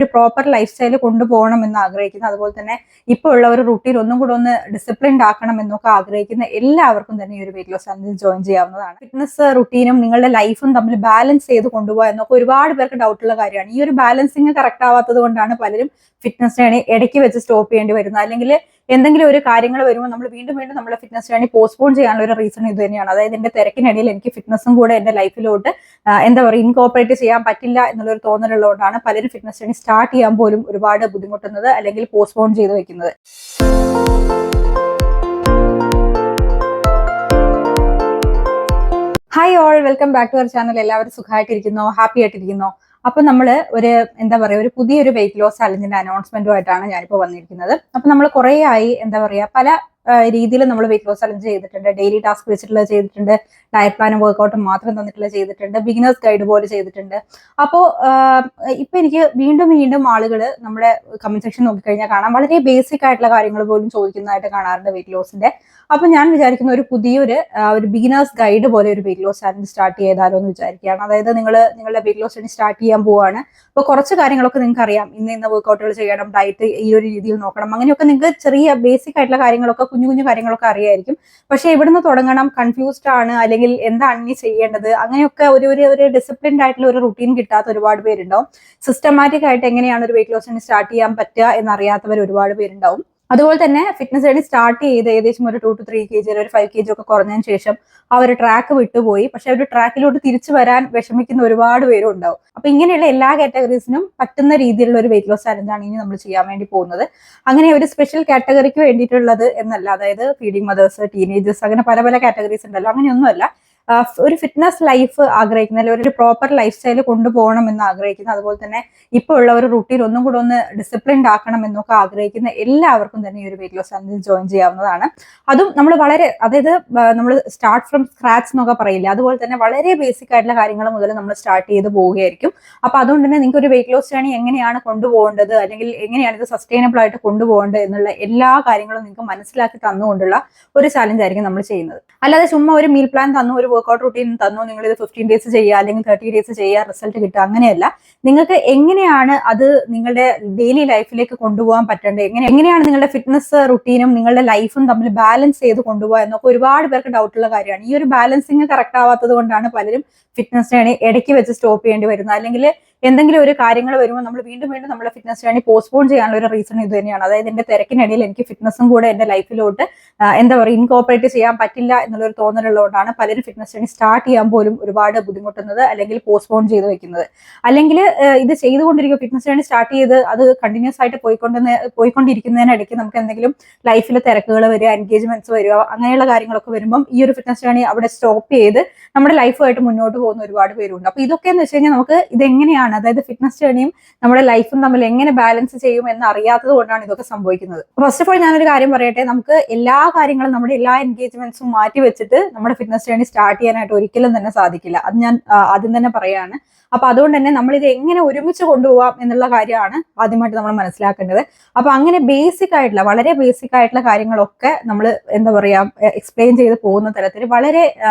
ഒരു proper life style കൊണ്ടുപോകണം എന്ന് ആഗ്രഹിക്കുന്ന, അതുപോലെ തന്നെ ഇപ്പോൾ ഉള്ള ഒരു റുട്ടീൻ ഒന്നും കൂടെ ഒന്ന് ഡിസിപ്ലിൻഡ് ആക്കണം എന്നൊക്കെ ആഗ്രഹിക്കുന്ന എല്ലാവർക്കും തന്നെ ഈ ഒരു വെയിറ്റ് ലോസ് ചാലഞ്ചിൽ ജോയിൻ ചെയ്യാവുന്നതാണ്. ഫിറ്റ്നസ് റുട്ടീനും നിങ്ങളുടെ ലൈഫും തമ്മിൽ ബാലൻസ് ചെയ്ത് കൊണ്ടുപോകുക എന്നൊക്കെ ഒരുപാട് പേർക്ക് ഡൗട്ടുള്ള കാര്യമാണ്. ഈ ഒരു ബാലൻസിങ് കറക്റ്റ് ആവാത്തത് കൊണ്ടാണ് പലരും ഫിറ്റ്നസ് ജേണി ഇടയ്ക്ക് വെച്ച് സ്റ്റോപ്പ് ചെയ്യേണ്ടി വരുന്നത്. അല്ലെങ്കിൽ എന്തെങ്കിലും ഒരു കാര്യങ്ങൾ വരുമ്പോൾ നമ്മൾ വീണ്ടും വീണ്ടും നമ്മുടെ ഫിറ്റ്നസ് ജേണി പോസ്റ്റ്പോൺ ചെയ്യാനുള്ള ഒരു റീസൺ ഇത് തന്നെയാണ്. അതായത് എന്റെ തിരക്കിനിടയിൽ എനിക്ക് ഫിറ്റ്നസും കൂടെ എന്റെ ലൈഫിലോട്ട് എന്താ പറയുക ഇൻകോപ്പറേറ്റ് ചെയ്യാൻ പറ്റില്ല എന്നുള്ളൊരു തോന്നലുള്ളതുകൊണ്ടാണ് പലരും ഫിറ്റ്നസ് ജേണി സ്റ്റാർട്ട് ചെയ്യാൻ പോലും ഒരുപാട് ബുദ്ധിമുട്ടുന്നത് അല്ലെങ്കിൽ പോസ്റ്റ്പോൺ ചെയ്ത് വെക്കുന്നത്. Hi all, welcome back to our channel. എല്ലാവരും സുഖമായിട്ടിരിക്കുന്നോ, ഹാപ്പി ആയിട്ടിരിക്കുന്നോ? അപ്പൊ നമ്മള് ഒരു എന്താ പറയുക ഒരു പുതിയൊരു വെയിറ്റ് ലോസ് ചാലഞ്ചിന്റെ അനൗൺസ്മെന്റുമായിട്ടാണ് ഞാനിപ്പോൾ വന്നിരിക്കുന്നത്. അപ്പൊ നമ്മൾ കുറേ ആയി എന്താ പറയുക പല രീതിയിൽ നമ്മൾ വെയിറ്റ് ലോസ് ചലഞ്ച് ചെയ്തിട്ടുണ്ട്. ഡെയിലി ടാസ്ക് വെച്ചിട്ടുള്ള ചെയ്തിട്ടുണ്ട്, ഡയറ്റ് പ്ലാനും വർക്കൗട്ടും മാത്രം തന്നിട്ടുള്ള ചെയ്തിട്ടുണ്ട്, ബിഗിനേഴ്സ് ഗൈഡ് പോലെ ചെയ്തിട്ടുണ്ട്. അപ്പോൾ ഇപ്പൊ എനിക്ക് വീണ്ടും വീണ്ടും ആളുകൾ നമ്മുടെ കമന്റ് സെക്ഷൻ നോക്കിക്കഴിഞ്ഞാൽ കാണാം വളരെ ബേസിക് ആയിട്ടുള്ള കാര്യങ്ങൾ പോലും ചോദിക്കുന്നതായിട്ട് കാണാറുണ്ട് വെയിറ്റ് ലോസിന്റെ. അപ്പൊ ഞാൻ വിചാരിക്കുന്ന ഒരു പുതിയൊരു ബിഗിനേഴ്സ് ഗൈഡ് പോലെ ഒരു വെയിറ്റ് ലോസ് ചാലഞ്ച് സ്റ്റാർട്ട് ചെയ്താലോ എന്ന് വിചാരിക്കുകയാണ്. അതായത് നിങ്ങളുടെ വെയിറ്റ് ലോസ് ജേർണി സ്റ്റാർട്ട് ചെയ്യാൻ പോവാണ്. അപ്പോൾ കുറച്ച് കാര്യങ്ങളൊക്കെ നിങ്ങൾക്ക് അറിയാം, ഇന്ന വർക്കൗട്ടുകൾ ചെയ്യണം, ഡയറ്റ് ഈ ഒരു രീതിയിൽ നോക്കണം, അങ്ങനെയൊക്കെ നിങ്ങൾക്ക് ചെറിയ ബേസിക് ആയിട്ടുള്ള കാര്യങ്ങളൊക്കെ കുഞ്ഞു കുഞ്ഞു കാര്യങ്ങളൊക്കെ അറിയായിരിക്കും. പക്ഷെ എവിടുന്ന് തുടങ്ങണം, കൺഫ്യൂസ്ഡ് ആണ്, അല്ലെങ്കിൽ എന്താണ് ഇനി ചെയ്യേണ്ടത്, അങ്ങനെയൊക്കെ ഒരു ഡിസിപ്ലിൻഡ് ആയിട്ടുള്ള ഒരു റുട്ടീൻ കിട്ടാത്ത ഒരുപാട് പേരുണ്ടാവും. സിസ്റ്റമാറ്റിക് ആയിട്ട് എങ്ങനെയാണ് ഒരു വെയിറ്റ് ലോസ് ജേർണി സ്റ്റാർട്ട് ചെയ്യാൻ പറ്റുക എന്നറിയാത്തവർ ഒരുപാട് പേരുണ്ടാവും. അതുപോലെ തന്നെ ഫിറ്റ്നസ് ജേർണി സ്റ്റാർട്ട് ചെയ്ത് ഏകദേശം ഒരു 2 to 3 kg ഒരു 5 kg ഒക്കെ കുറഞ്ഞതിന് ശേഷം ആ ഒരു ട്രാക്ക് വിട്ടുപോയി. പക്ഷെ ഒരു ട്രാക്കിലോട്ട് തിരിച്ചു വരാൻ വിഷമിക്കുന്ന ഒരുപാട് പേരും ഉണ്ടാവും. അപ്പൊ ഇങ്ങനെയുള്ള എല്ലാ കാറ്റഗറീസിനും പറ്റുന്ന രീതിയിലുള്ള ഒരു വെയിറ്റ് ലോസ് ചാലഞ്ചാണ് ഇനി നമ്മൾ ചെയ്യാൻ വേണ്ടി പോകുന്നത്. അങ്ങനെ ഒരു സ്പെഷ്യൽ കാറ്റഗറിക്ക് വേണ്ടിയിട്ടുള്ളത് എന്നല്ല, അതായത് ഫീഡിങ് മദേഴ്സ്, ടീനേജേഴ്സ്, അങ്ങനെ പല പല കാറ്റഗറീസ് ഉണ്ടല്ലോ, അങ്ങനെയൊന്നുമല്ല. ഒരു ഫിറ്റ്നസ് ലൈഫ് ആഗ്രഹിക്കുന്ന, അല്ലെങ്കിൽ ഒരു പ്രോപ്പർ ലൈഫ് സ്റ്റൈൽ കൊണ്ടുപോകണം എന്ന് ആഗ്രഹിക്കുന്ന, അതുപോലെ തന്നെ ഇപ്പോൾ ഉള്ള ഒരു റുട്ടീൻ ഒന്നും കൂടെ ഒന്ന് ഡിസിപ്ലിൻഡ് ആക്കണം എന്നൊക്കെ ആഗ്രഹിക്കുന്ന എല്ലാവർക്കും തന്നെ ഈ ഒരു വെയിറ്റ് ലോസ് ചാലഞ്ചിൽ ജോയിൻ ചെയ്യാവുന്നതാണ്. അതും നമ്മൾ വളരെ, അതായത് നമ്മൾ സ്റ്റാർട്ട് ഫ്രം സ്ക്രാച്ച് എന്നൊക്കെ പറയില്ല, അതുപോലെ തന്നെ വളരെ ബേസിക് ആയിട്ടുള്ള കാര്യങ്ങൾ മുതൽ നമ്മൾ സ്റ്റാർട്ട് ചെയ്ത് പോവുകയായിരിക്കും. അപ്പൊ അതുകൊണ്ട് തന്നെ നിങ്ങൾക്ക് ഒരു വെയിറ്റ് ലോസ് ജേർണി എങ്ങനെയാണ് കൊണ്ടുപോകേണ്ടത്, അല്ലെങ്കിൽ എങ്ങനെയാണ് ഇത് സസ്റ്റൈനബിൾ ആയിട്ട് കൊണ്ടുപോകേണ്ടത് എന്നുള്ള എല്ലാ കാര്യങ്ങളും നിങ്ങൾക്ക് മനസ്സിലാക്കി തന്നുകൊണ്ടുള്ള ഒരു ചാലഞ്ച് ആയിരിക്കും നമ്മൾ ചെയ്യുന്നത്. അല്ലാതെ ചുമ്മാ ഒരു മീൽ പ്ലാൻ തന്നു, ഒരു വർക്കൗട്ട് റുട്ടീൻ തന്നു, നിങ്ങൾ ഇത് 15 days ചെയ്യുക അല്ലെങ്കിൽ 30 days ചെയ്യുക, റിസൾട്ട് കിട്ടുക, അങ്ങനെയല്ല. നിങ്ങൾക്ക് എങ്ങനെയാണ് അത് നിങ്ങളുടെ ഡെയിലി ലൈഫിലേക്ക് കൊണ്ടുപോകാൻ പറ്റേണ്ടത്, എങ്ങനെയാണ് നിങ്ങളുടെ ഫിറ്റ്നസ് റുട്ടീനും നിങ്ങളുടെ ലൈഫും തമ്മിൽ ബാലൻസ് ചെയ്ത് കൊണ്ടുപോകുക എന്നൊക്കെ ഒരുപാട് പേർക്ക് ഡൗട്ടുള്ള കാര്യമാണ്. ഈ ഒരു ബാലൻസിങ് കറക്റ്റ് ആവാത്തത് കൊണ്ടാണ് പലരും ഫിറ്റ്നസ് ജേർണി ഇടയ്ക്ക് വെച്ച് സ്റ്റോപ്പ് ചെയ്യേണ്ടി വരുന്നത്. അല്ലെങ്കിൽ എന്തെങ്കിലും ഒരു കാര്യങ്ങൾ വരുമ്പോൾ നമ്മൾ വീണ്ടും വീണ്ടും നമ്മുടെ ഫിറ്റ്നസ് ജേർണി പോസ്റ്റ്പോൺ ചെയ്യാനുള്ള ഒരു റീസൺ ഇത് തന്നെയാണ്. അതായത് എന്റെ തിരക്കിനിടയിൽ എനിക്ക് ഫിറ്റ്നസും കൂടെ എന്റെ ലൈഫിലോട്ട് എന്താ പറയുക ഇൻകോപ്പറേറ്റ് ചെയ്യാൻ പറ്റില്ല എന്നുള്ളൊരു തോന്നലുള്ളതുകൊണ്ടാണ് പലരും ഫിറ്റ്നസ് ജേർണി സ്റ്റാർട്ട് ചെയ്യാൻ പോലും ഒരുപാട് ബുദ്ധിമുട്ടുന്നത്, അല്ലെങ്കിൽ പോസ്റ്റ്പോൺ ചെയ്ത് വെക്കുന്നത്. അല്ലെങ്കിൽ ഇത് ചെയ്തുകൊണ്ടിരിക്കുക, ഫിറ്റ്നസ് ജേർണി സ്റ്റാർട്ട് ചെയ്ത് അത് കണ്ടിന്യൂസ് ആയിട്ട് പോയിക്കൊണ്ടിരിക്കുന്നതിനിടയ്ക്ക് നമുക്ക് എന്തെങ്കിലും ലൈഫിൽ തിരക്കുകൾ വരിക, എൻഗേജ്മെന്റ്സ് വരിക, അങ്ങനെയുള്ള കാര്യങ്ങളൊക്കെ വരുമ്പം ഈ ഒരു ഫിറ്റ്നസ് ജേർണി അവിടെ സ്റ്റോപ്പ് ചെയ്ത് നമ്മുടെ ലൈഫുമായിട്ട് മുന്നോട്ട് പോകുന്ന ഒരുപാട് പേരുണ്ട്. അപ്പൊ ഇതൊക്കെ എന്ന് വെച്ച് കഴിഞ്ഞാൽ നമുക്ക് ഇതെങ്ങനെയാണ്, അതായത് ഫിറ്റ്നസ് ജേർണിയും നമ്മുടെ ലൈഫും തമ്മിൽ എങ്ങനെ ബാലൻസ് ചെയ്യും എന്ന് അറിയാത്തത് കൊണ്ടാണ് ഇതൊക്കെ സംഭവിക്കുന്നത്. ഫസ്റ്റ് ഓഫ് ഓൾ ഞാനൊരു കാര്യം പറയട്ടെ, നമുക്ക് എല്ലാ കാര്യങ്ങളും നമ്മുടെ എല്ലാ എൻഗേജ്മെന്റ്സും മാറ്റി വെച്ചിട്ട് നമ്മുടെ ഫിറ്റ്നസ് ജേർണി സ്റ്റാർട്ട് ചെയ്യാനായിട്ട് ഒരിക്കലും തന്നെ സാധിക്കില്ല. അത് ഞാൻ ആദ്യം തന്നെ പറയാണ്. അപ്പൊ അതുകൊണ്ട് തന്നെ നമ്മൾ ഇത് എങ്ങനെ ഒരുമിച്ച് കൊണ്ടുപോകാം എന്നുള്ള കാര്യമാണ് ആദ്യമായിട്ട് നമ്മൾ മനസ്സിലാക്കേണ്ടത്. അപ്പൊ അങ്ങനെ ബേസിക് ആയിട്ടുള്ള, വളരെ ബേസിക് ആയിട്ടുള്ള കാര്യങ്ങളൊക്കെ നമ്മൾ എന്താ പറയാ എക്സ്പ്ലെയിൻ ചെയ്ത് പോകുന്ന തരത്തിൽ വളരെ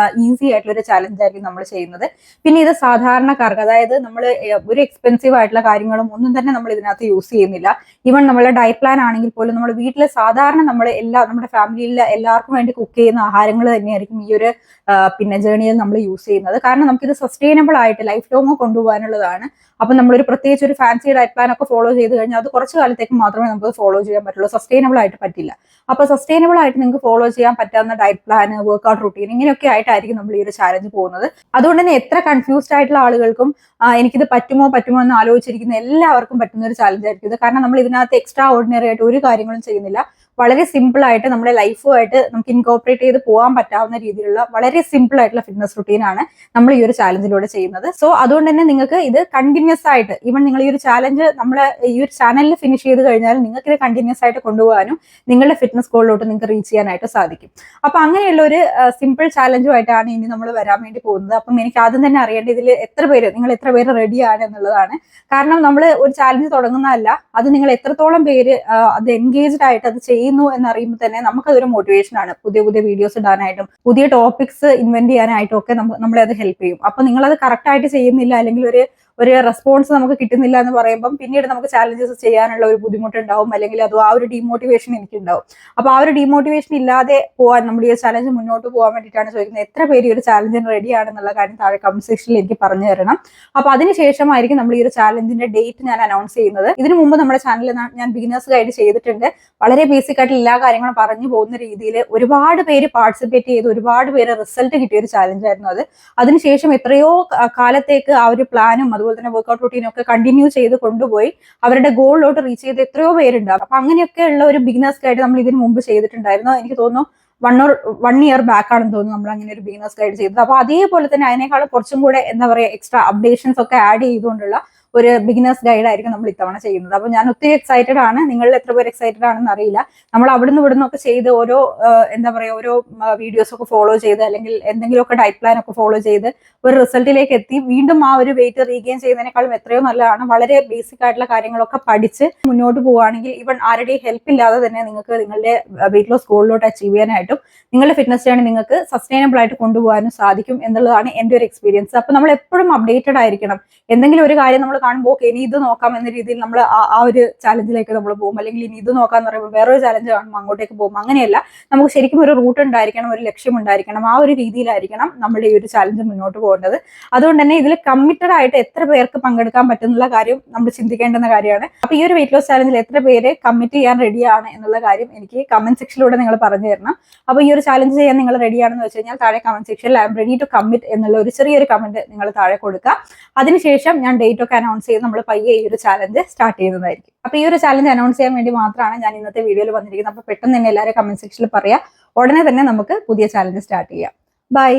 ഈസി ആയിട്ടുള്ള ഒരു ചാലഞ്ച് ആയിരിക്കും നമ്മൾ ചെയ്യുന്നത്. പിന്നെ ഇത് സാധാരണക്കാർക്ക്, അതായത് നമ്മൾ ഒരു എക്സ്പെൻസീവ് ആയിട്ടുള്ള കാര്യങ്ങളും ഒന്നും തന്നെ നമ്മൾ ഇതിനകത്ത് യൂസ് ചെയ്യുന്നില്ല. ഈവൻ നമ്മളെ ഡയറ്റ് പ്ലാൻ ആണെങ്കിൽ പോലും നമ്മൾ വീട്ടിൽ സാധാരണ നമ്മൾ നമ്മുടെ ഫാമിലിയിലെ എല്ലാവർക്കും വേണ്ടി കുക്ക് ചെയ്യുന്ന ആഹാരങ്ങൾ തന്നെയായിരിക്കും ഈ ഒരു ജേർണിയിൽ നമ്മൾ യൂസ് ചെയ്യുന്നത്. കാരണം നമുക്കിത് സസ്റ്റൈനബിൾ ആയിട്ട് ലൈഫ് ലോങ് കൊണ്ടുപോകാനുള്ളതാണ്. അപ്പൊ നമ്മളൊരു പ്രത്യേകിച്ച് ഒരു ഫാൻസി ഡയറ്റ് പ്ലാൻ ഒക്കെ ഫോളോ ചെയ്ത് കഴിഞ്ഞാൽ അത് കുറച്ച് കാലത്തേക്ക് മാത്രമേ നമുക്ക് ഫോളോ ചെയ്യാൻ പറ്റുള്ളൂ, സസ്റ്റൈനബിൾ ആയിട്ട് പറ്റില്ല. അപ്പൊ സസ്റ്റൈനബിൾ ആയിട്ട് നിങ്ങൾക്ക് ഫോളോ ചെയ്യാൻ പറ്റാവുന്ന ഡയറ്റ് പ്ലാൻ, വർക്കൗട്ട് റുട്ടീൻ, ഇങ്ങനെയൊക്കെ ആയിട്ടായിരിക്കും നമ്മൾ ഈ ഒരു ചാലഞ്ച് പോകുന്നത്. അതുകൊണ്ട് തന്നെ എത്ര കൺഫ്യൂസ്ഡ് ആയിട്ടുള്ള ആളുകൾക്കും എനിക്കിത് പറ്റുമോ എന്ന് ആലോചിച്ചിരിക്കുന്ന എല്ലാവർക്കും പറ്റുന്ന ഒരു ചാലഞ്ച് ആയിരിക്കും ഇത്. കാരണം നമ്മൾ ഇതിനകത്ത് എക്സ്ട്രാ ഓർഡിനറി ആയിട്ട് ഒരു കാര്യങ്ങളും ചെയ്യുന്നില്ല. വളരെ സിമ്പിൾ ആയിട്ട് നമ്മുടെ ലൈഫുമായിട്ട് നമുക്ക് ഇൻകോപ്പറേറ്റ് ചെയ്ത് പോകാൻ പറ്റാവുന്ന രീതിയിലുള്ള വളരെ സിമ്പിൾ ആയിട്ടുള്ള ഫിറ്റ്നസ് റുട്ടീൻ ആണ് നമ്മൾ ഈ ഒരു ചാലഞ്ചിലൂടെ ചെയ്യുന്നത്. സോ അതുകൊണ്ട് തന്നെ നിങ്ങൾക്ക് ഇത് കണ്ടിന്യൂസ് ആയിട്ട്, ഈവൻ നിങ്ങൾ ഈ ഒരു ചാലഞ്ച് നമ്മുടെ ഈ ഒരു ചാനലിൽ ഫിനിഷ് ചെയ്ത് കഴിഞ്ഞാൽ നിങ്ങൾക്ക് ഇത് കണ്ടിന്യൂസ് ആയിട്ട് കൊണ്ടുപോകാനും നിങ്ങളുടെ ഫിറ്റ്നസ് ഗോളിലോട്ട് നിങ്ങൾക്ക് റീച്ച് ചെയ്യാനായിട്ട് സാധിക്കും. അപ്പൊ അങ്ങനെയുള്ള ഒരു സിമ്പിൾ ചാലഞ്ചുമായിട്ടാണ് ഇനി നമ്മൾ വരാൻ വേണ്ടി പോകുന്നത്. അപ്പം എനിക്ക് ആദ്യം തന്നെ അറിയേണ്ടത് ഇതിൽ നിങ്ങൾ എത്ര പേര് റെഡിയാണ് എന്നുള്ളതാണ്. കാരണം നമ്മൾ ഒരു ചാലഞ്ച് തുടങ്ങുന്നതല്ല, അത് നിങ്ങൾ എത്രത്തോളം പേര് അത് എൻഗേജ്ഡ് ആയിട്ട് അത് ചെയ്യുന്നു എന്നറിയുമ്പോൾ തന്നെ നമുക്കതൊരു മോട്ടിവേഷൻ ആണ്. പുതിയ പുതിയ വീഡിയോസ് ഇടാനായിട്ടും പുതിയ ടോപ്പിക്സ് ഇൻവെന്റ് ചെയ്യാനായിട്ടും ഒക്കെ നമ്മളെ അത് ഹെൽപ്പ് ചെയ്യും. അപ്പൊ നിങ്ങളത് കറക്റ്റ് ആയിട്ട് ചെയ്യുന്നില്ല, അല്ലെങ്കിൽ ഒരു റെസ്പോൺസ് നമുക്ക് കിട്ടുന്നില്ല എന്ന് പറയുമ്പം പിന്നീട് നമുക്ക് ചാലഞ്ചസ് ചെയ്യാനുള്ള ഒരു ബുദ്ധിമുട്ടുണ്ടാവും, അല്ലെങ്കിൽ അത് ആ ഒരു ഡീമോട്ടിവേഷൻ എനിക്കുണ്ടാവും. അപ്പൊ ആ ഒരു ഡീമോട്ടിവേഷൻ ഇല്ലാതെ പോകാൻ, നമ്മുടെ ഈ ചാലഞ്ച് മുന്നോട്ട് പോകാൻ വേണ്ടിയിട്ടാണ് ചോദിക്കുന്നത്. എത്ര പേര് ഈ ഒരു ചാലഞ്ചിന് റെഡി ആണെന്നുള്ള കാര്യം താഴെ കമന്റ് സെക്ഷനിൽ എനിക്ക് പറഞ്ഞു തരണം. അപ്പൊ അതിനുശേഷമായിരിക്കും നമ്മൾ ഈ ഒരു ചാലഞ്ചിന്റെ ഡേറ്റ് ഞാൻ അനൗൺസ് ചെയ്യുന്നത്. ഇതിനു മുമ്പ് നമ്മുടെ ചാനലിൽ ഞാൻ ബിഗിനേഴ്സ് ഗൈഡ് ചെയ്തിട്ടുണ്ട്. വളരെ ബേസിക് ആയിട്ട് എല്ലാ കാര്യങ്ങളും പറഞ്ഞു പോകുന്ന രീതിയിൽ ഒരുപാട് പേര് പാർട്ടിസിപ്പേറ്റ് ചെയ്ത് ഒരുപാട് പേര് റിസൾട്ട് കിട്ടിയ ഒരു ചാലഞ്ച് ആയിരുന്നു അത്. അതിനുശേഷം എത്രയോ കാലത്തേക്ക് ആ ഒരു പ്ലാനും അതുപോലെ തന്നെ വർക്ക്ഔട്ട് റൂട്ടീനും ഒക്കെ കണ്ടിന്യൂ ചെയ്ത് കൊണ്ടുപോയി അവരുടെ ഗോളിലോട്ട് റീച്ച് ചെയ്ത് എത്രയോ പേരുണ്ടാവും. അപ്പൊ അങ്ങനെയൊക്കെ ഉള്ള ഒരു ബിഗിനേഴ്സ് ഗൈഡ് നമ്മൾ ഇതിന് മുമ്പ് ചെയ്തിട്ടുണ്ടായിരുന്നു. എനിക്ക് തോന്നുന്നു 1 year ബാക്ക് ആണെന്ന് തോന്നുന്നു നമ്മൾ അങ്ങനെ ഒരു ബിഗിനേഴ്സ് ഗൈഡ് ചെയ്തത്. അപ്പൊ അതേപോലെ തന്നെ അതിനേക്കാളും കുറച്ചും കൂടെ എന്താ പറയുക എക്സ്ട്രാ അപ്ഡേഷൻസ് ഒക്കെ ആഡ് ചെയ്തുകൊണ്ടുള്ള ഒരു ബിഗിനേഴ്സ് ഗൈഡ് ആയിരിക്കും നമ്മൾ ഇത്തവണ ചെയ്യുന്നത്. അപ്പൊ ഞാൻ ഒത്തിരി എക്സൈറ്റഡ് ആണ്. നിങ്ങളിൽ എത്ര പേര് എക്സൈറ്റഡ് ആണെന്ന് അറിയില്ല. നമ്മൾ അവിടുന്ന് ഇവിടുന്ന് ഒക്കെ ചെയ്ത് ഓരോ എന്താ പറയുക ഓരോ വീഡിയോസ് ഒക്കെ ഫോളോ ചെയ്ത് അല്ലെങ്കിൽ എന്തെങ്കിലുമൊക്കെ ഡയറ്റ് പ്ലാൻ ഒക്കെ ഫോളോ ചെയ്ത് ഒരു റിസൾട്ടിലേക്ക് എത്തി വീണ്ടും ആ ഒരു വെയിറ്റ് റീഗെയിൻ ചെയ്യുന്നതിനേക്കാളും എത്രയോ നല്ലതാണ് വളരെ ബേസിക് ആയിട്ടുള്ള കാര്യങ്ങളൊക്കെ പഠിച്ച് മുന്നോട്ട് പോവുകയാണെങ്കിൽ ഈവൻ ആരുടെയും ഹെൽപ്പ് ഇല്ലാതെ തന്നെ നിങ്ങൾക്ക് നിങ്ങളുടെ വെയിറ്റ് ലോസ് ഗോളിലോട്ട് അച്ചീവ് ചെയ്യാനായിട്ടും നിങ്ങളുടെ ഫിറ്റ്നസ് ജേർണി നിങ്ങൾക്ക് സസ്റ്റൈനബിൾ ആയിട്ട് കൊണ്ടുപോകാനും സാധിക്കും എന്നുള്ളതാണ് എൻ്റെ ഒരു എക്സ്പീരിയൻസ്. അപ്പൊ നമ്മൾ എപ്പോഴും അപ്ഡേറ്റഡ് ആയിരിക്കണം. എന്തെങ്കിലും ഒരു കാര്യം നമ്മൾ കാണുമ്പോൾ ഇനി ഇത് നോക്കാം എന്ന രീതിയിൽ നമ്മൾ ആ ഒരു ചാലഞ്ചിലേക്ക് നമ്മൾ പോകും, അല്ലെങ്കിൽ ഇനി ഇത് നോക്കാന്ന് പറയുമ്പോൾ വേറൊരു ചാലഞ്ച് കാണുമ്പോൾ അങ്ങോട്ടേക്ക് പോകും. അങ്ങനെയല്ല, നമുക്ക് ശരിക്കും ഒരു റൂട്ട് ഉണ്ടായിരിക്കണം, ഒരു ലക്ഷ്യം ഉണ്ടായിരിക്കണം. ആ ഒരു രീതിയിലായിരിക്കണം നമ്മുടെ ഈ ഒരു ചാലഞ്ച് മുന്നോട്ട് പോകേണ്ടത്. അതുകൊണ്ട് തന്നെ ഇതിൽ കമ്മിറ്റഡ് ആയിട്ട് എത്ര പേർക്ക് പങ്കെടുക്കാൻ പറ്റുന്നുള്ള കാര്യം നമ്മൾ ചിന്തിക്കേണ്ടുന്ന കാര്യമാണ്. അപ്പൊ ഈ ഒരു വെയിറ്റ് ലോസ് ചാലഞ്ചിൽ എത്ര പേര് കമ്മിറ്റ് ചെയ്യാൻ റെഡിയാണ് എന്നുള്ള കാര്യം എനിക്ക് കമന്റ് സെക്ഷനിലൂടെ നിങ്ങൾ പറഞ്ഞു തരണം. അപ്പൊ ഈ ഒരു ചാലഞ്ച് ചെയ്യാൻ നിങ്ങൾ റെഡിയാണെന്ന് വെച്ച് കഴിഞ്ഞാൽ താഴെ കമന്റ് സെക്ഷനിൽ I'm ready to commit എന്നുള്ള ഒരു ചെറിയൊരു കമന്റ് നിങ്ങൾ താഴെ കൊടുക്കുക. അതിനുശേഷം ഞാൻ ഡേറ്റ് ഒക്കെ അനൗൺസ് ചെയ്ത് നമ്മൾ പയ്യെ ഈ ഒരു ചാലഞ്ച് സ്റ്റാർട്ട് ചെയ്യുന്നതായിരിക്കും. അപ്പൊ ഈ ഒരു ചാലഞ്ച് അനൗൺസ് ചെയ്യാൻ വേണ്ടി മാത്രമാണ് ഞാൻ ഇന്നത്തെ വീഡിയോയിൽ വന്നിരിക്കുന്നത്. അപ്പൊ പെട്ടെന്ന് തന്നെ എല്ലാവരും കമന്റ് സെക്ഷനിൽ പറയാം. ഉടനെ തന്നെ നമുക്ക് പുതിയ ചാലഞ്ച് സ്റ്റാർട്ട് ചെയ്യാം. ബൈ.